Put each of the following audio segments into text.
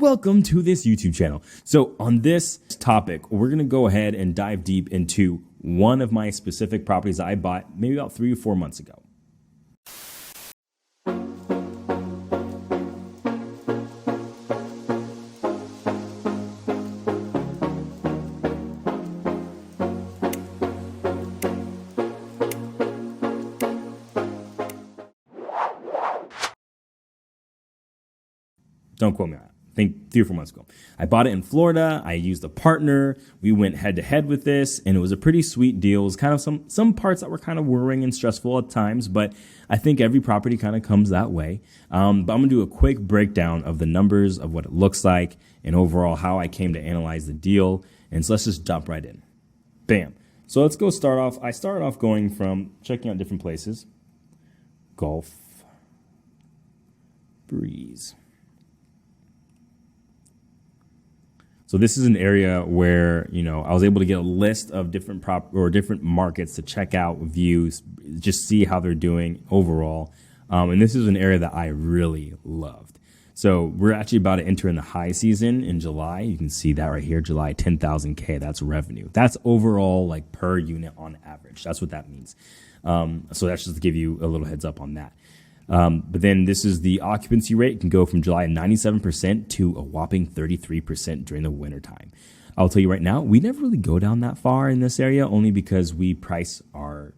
welcome to this YouTube channel. So on this topic, we're going to go ahead and dive deep into one of my specific properties that I bought maybe about 3 or 4 months ago. Don't quote me on that. I think 3 or 4 months ago. I bought it in Florida. I used a partner. We went head to head with this, and it was a pretty sweet deal. It was kind of some parts that were kind of worrying and stressful at times, but I think every property kind of comes that way. But I'm going to do a quick breakdown of the numbers, of what it looks like, and overall how I came to analyze the deal. And so let's just jump right in. Bam. So let's go start off. I started off going from checking out different places. Gulf Breeze. So this is an area where, I was able to get a list of different different markets to check out, views, just see how they're doing overall. And this is an area that I really loved. So we're actually about to enter in the high season in July. You can see that right here, July, 10,000K. That's revenue. That's overall like per unit on average. That's what that means. So that's just to give you a little heads up on that. But then this is the occupancy rate. It can go from July 97% to a whopping 33% during the wintertime. I'll tell you right now, we never really go down that far in this area only because we price our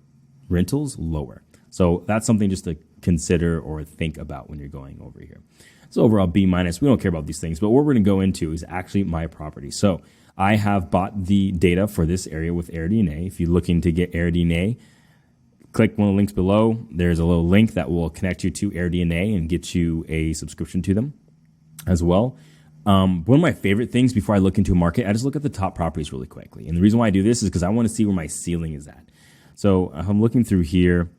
rentals lower. So that's something just to consider or think about when you're going over here. So overall B-. We don't care about these things, but what we're going to go into is actually my property. So I have bought the data for this area with AirDNA. If you're looking to get AirDNA, click one of the links below. There's a little link that will connect you to AirDNA and get you a subscription to them as well. One of my favorite things before I look into a market, I just look at the top properties really quickly. And the reason why I do this is because I want to see where my ceiling is at. So if I'm looking through here,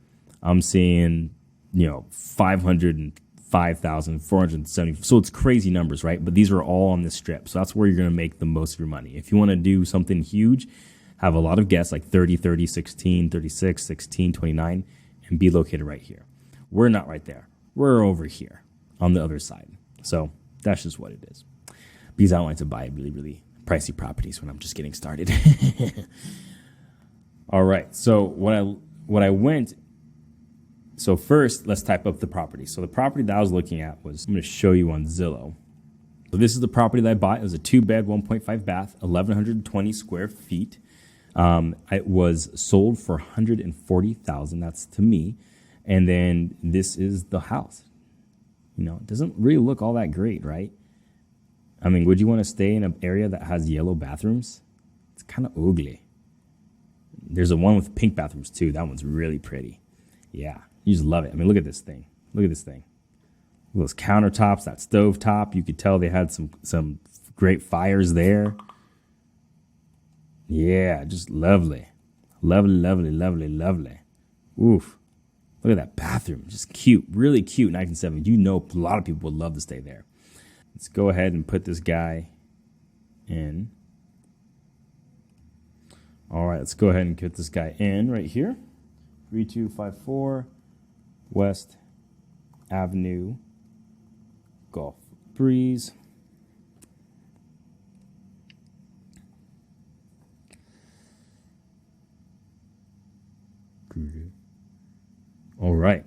I'm seeing, 505,000, 470. So it's crazy numbers, right? But these are all on this strip. So that's where you're going to make the most of your money. If you want to do something huge, have a lot of guests like 30, 30, 16, 36, 16, 29, and be located right here. We're not right there. We're over here on the other side. So that's just what it is. Because I don't like to buy really, really pricey properties when I'm just getting started. All right. So so first, let's type up the property. So the property that I was looking at was, I'm going to show you on Zillow. So this is the property that I bought. It was a 2-bed, 1.5 bath, 1,120 square feet. It was sold for $140,000. That's to me. And then this is the house. It doesn't really look all that great, right? I mean, would you want to stay in an area that has yellow bathrooms? It's kind of ugly. There's a one with pink bathrooms too. That one's really pretty. Yeah, you just love it. I mean, look at this thing. Look at this thing. Those countertops, that stove top. You could tell they had some great fires there. Yeah, just lovely. Lovely, lovely, lovely, lovely. Oof. Look at that bathroom. Just cute. Really cute. 1970. A lot of people would love to stay there. Let's go ahead and put this guy in. All right, let's go ahead and get this guy in right here. 3254 West Avenue, Gulf Breeze. All right.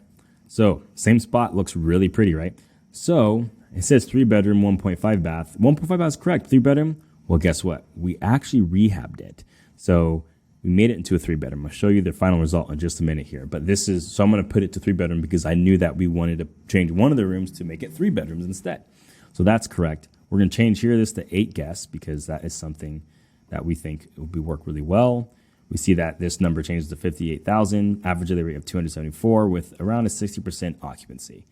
So same spot, looks really pretty, right? So it says 3-bedroom, 1.5 bath. 1.5 bath is correct. 3-bedroom. Well, guess what? We actually rehabbed it. So we made it into a 3-bedroom. I'll show you the final result in just a minute here. But so I'm going to put it to 3-bedroom because I knew that we wanted to change one of the rooms to make it 3 bedrooms instead. So that's correct. We're going to change this to 8 guests because that is something that we think will work really well. We see that this number changes to 58,000, average daily rate of 274 with around a 60% occupancy.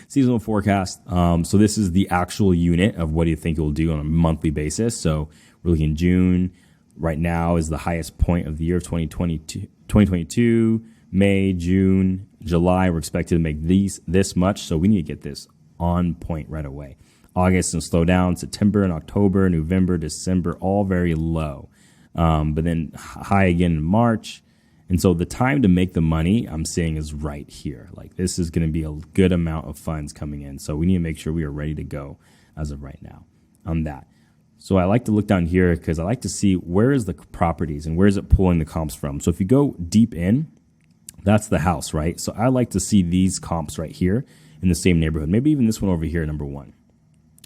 Seasonal forecast. So this is the actual unit of what do you think it will do on a monthly basis. So we're looking June. Right now is the highest point of the year of 2022. May, June, July, we're expected to make this much. So we need to get this on point right away. August and slow down. September and October, November, December, all very low. But then high again in March. And so the time to make the money I'm seeing is right here. Like this is going to be a good amount of funds coming in. So we need to make sure we are ready to go as of right now. on that. So I like to look down here because I like to see where is the properties and where is it pulling the comps from. So if you go deep in, that's the house, right? So I like to see these comps right here in the same neighborhood. Maybe even this one over here, number one.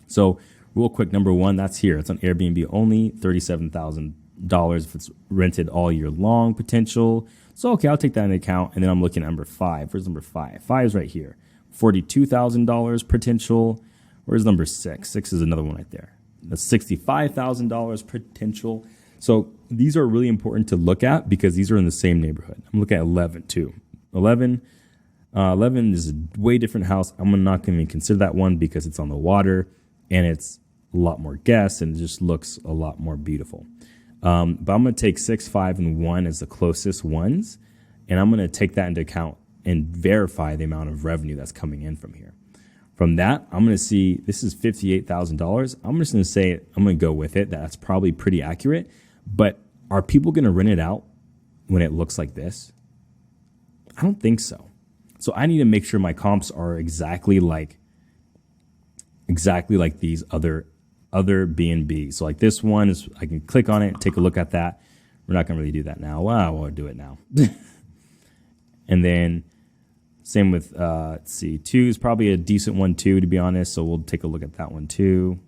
So real quick, number one, that's here. It's on Airbnb only, $37,000 if it's rented all year long potential. So, okay, I'll take that into account. And then I'm looking at number five. Where's number five? Five is right here. $42,000 potential. Where's number six? Six is another one right there. That's $65,000 potential. So these are really important to look at because these are in the same neighborhood. I'm looking at 11 too. 11 is a way different house. I'm not going to consider that one because it's on the water and it's a lot more guests and it just looks a lot more beautiful. But I'm going to take 6, 5, and 1 as the closest ones, and I'm going to take that into account and verify the amount of revenue that's coming in from here. From that, I'm going to see this is $58,000. I'm just going to say I'm going to go with it. That's probably pretty accurate. But are people going to rent it out when it looks like this? I don't think so. So I need to make sure my comps are exactly like these other B&Bs. So like this one is, I can click on it, take a look at that. We're not going to really do that now. Well, I won't do it now. And then same with, let's see, 2 is probably a decent one too, to be honest. So we'll take a look at that one too.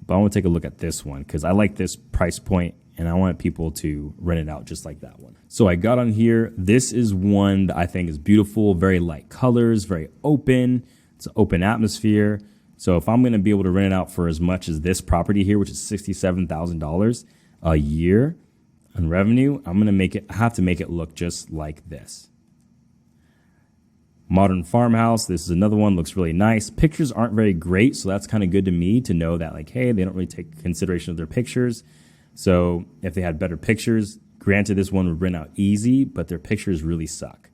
But I want to take a look at this one because I like this price point and I want people to rent it out just like that one. So I got on here. This is one that I think is beautiful, very light colors, very open. It's an open atmosphere. So if I'm going to be able to rent it out for as much as this property here, which is $67,000 a year on revenue, I'm going to I have to make it look just like this. Modern farmhouse. This is another one, looks really nice. Pictures aren't very great, so that's kind of good to me to know that, like, hey, they don't really take consideration of their pictures. So if they had better pictures, granted this one would rent out easy, but their pictures really suck.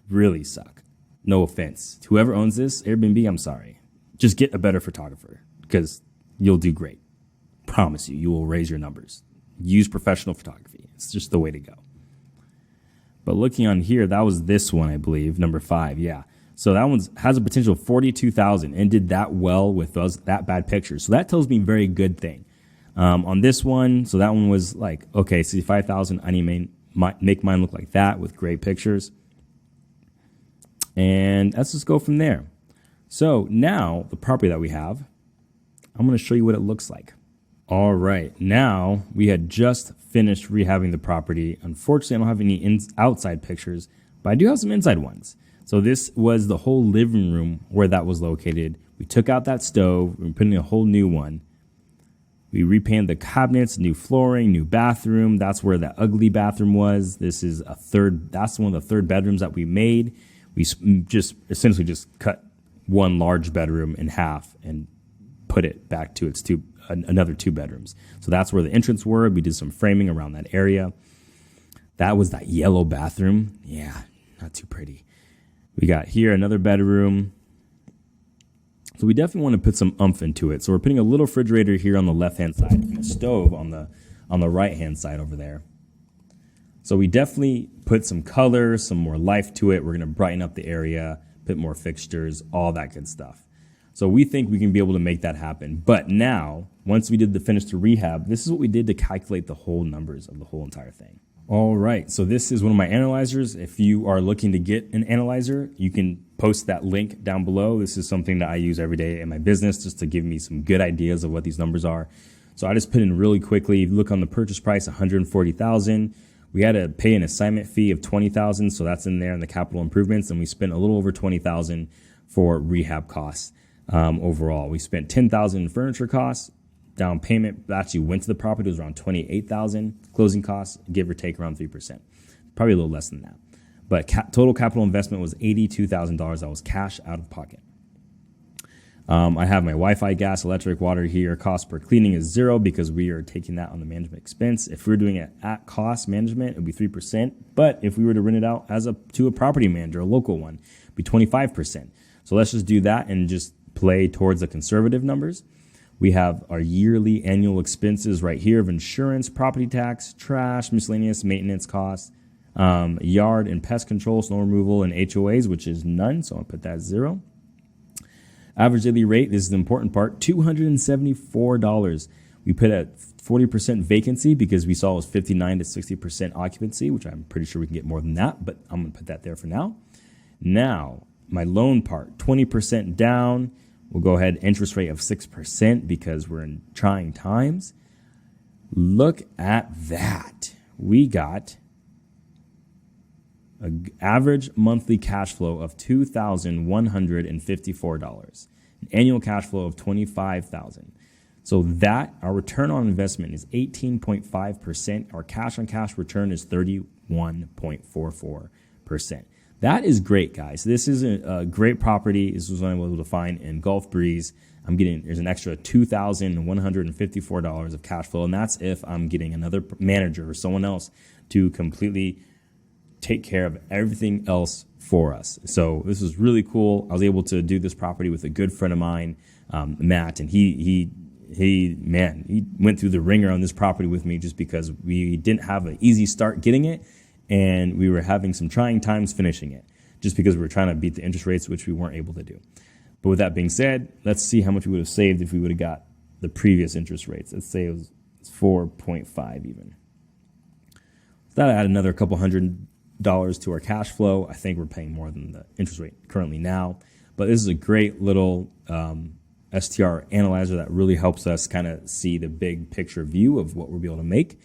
Really suck. No offense. Whoever owns this Airbnb, I'm sorry. Just get a better photographer because you'll do great. Promise you, you will raise your numbers. Use professional photography. It's just the way to go. But looking on here, that was this one, I believe, number 5. Yeah. So that one has a potential of 42,000 and did that well with that bad pictures. So that tells me a very good thing. On this one, so that one was like, okay, 65,000. I need to make mine look like that with great pictures. And let's just go from there. So now the property that we have, I'm going to show you what it looks like. All right, now we had just finished rehabbing the property. Unfortunately, I don't have any outside pictures, but I do have some inside ones. So this was the whole living room where that was located. We took out that stove, we put in a whole new one. We repainted the cabinets, new flooring, new bathroom. That's where that ugly bathroom was. This is that's one of the third bedrooms that we made. We just essentially just cut one large bedroom in half and put it back to its another 2 bedrooms. So that's where the entrance were. We did some framing around that area. That was that yellow bathroom. Yeah, not too pretty. We got here another bedroom. So we definitely want to put some oomph into it. So we're putting a little refrigerator here on the left-hand side and a stove on the right-hand side over there. So we definitely put some color, some more life to it. We're going to brighten up the area, put more fixtures, all that good stuff. So we think we can be able to make that happen. But now, once we did the finish to rehab, this is what we did to calculate the whole numbers of the whole entire thing. All right, so this is one of my analyzers. If you are looking to get an analyzer, you can post that link down below. This is something that I use every day in my business just to give me some good ideas of what these numbers are. So I just put in really quickly. If you look on the purchase price, $140,000. We had to pay an assignment fee of $20,000, so that's in there in the capital improvements, and we spent a little over $20,000 for rehab costs. Overall, we spent $10,000 in furniture costs. Down payment actually went to the property was around $28,000. Closing costs, give or take, around 3%. Probably a little less than that. But total capital investment was $82,000. That was cash out of pocket. I have my Wi-Fi, gas, electric, water here. Cost per cleaning is 0 because we are taking that on the management expense. If we were doing it at cost management, it would be 3%. But if we were to rent it out to a property manager, a local one, it would be 25%. So let's just do that and just play towards the conservative numbers. We have our yearly annual expenses right here of insurance, property tax, trash, miscellaneous maintenance costs, yard and pest control, snow removal, and HOAs, which is none. So I'll put that 0. Average daily rate, this is the important part, $274. We put at 40% vacancy because we saw it was 59 to 60% occupancy, which I'm pretty sure we can get more than that, but I'm going to put that there for now. Now, my loan part, 20% down. We'll go ahead, interest rate of 6% because we're in trying times. Look at that. We got an average monthly cash flow of $2,154, an annual cash flow of $25,000. So that, our return on investment is 18.5%. Our cash on cash return is 31.44%. That is great, guys. This is a great property. This was what I was able to find in Gulf Breeze. There's an extra $2,154 of cash flow, and that's if I'm getting another manager or someone else to completely take care of everything else for us. So this was really cool. I was able to do this property with a good friend of mine, Matt, and he went through the ringer on this property with me just because we didn't have an easy start getting it, and we were having some trying times finishing it just because we were trying to beat the interest rates, which we weren't able to do. But with that being said, let's see how much we would have saved if we would have got the previous interest rates. Let's say it was 4.5 even. So that add another couple $100 to our cash flow. I think we're paying more than the interest rate currently now. But this is a great little STR analyzer that really helps us kind of see the big picture view of what we'll be able to make.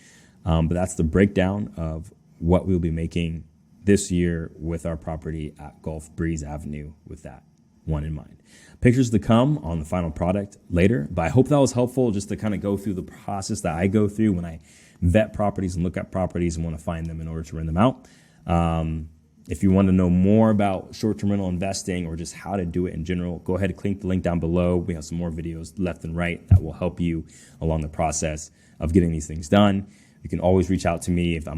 But that's the breakdown of what we'll be making this year with our property at Gulf Breeze Avenue with that one in mind. Pictures to come on the final product later, but I hope that was helpful just to kind of go through the process that I go through when I vet properties and look at properties and want to find them in order to rent them out. If you want to know more about short-term rental investing or just how to do it in general, go ahead and click the link down below. We have some more videos left and right that will help you along the process of getting these things done. You can always reach out to me if I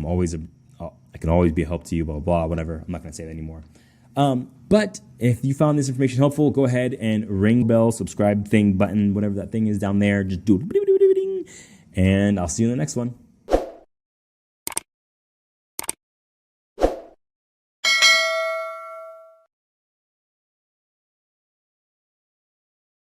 can always be a help to you, blah, blah, whatever. I'm not going to say that anymore. But if you found this information helpful, go ahead and ring bell, subscribe thing, button, whatever that thing is down there. Just do it. And I'll see you in the next one.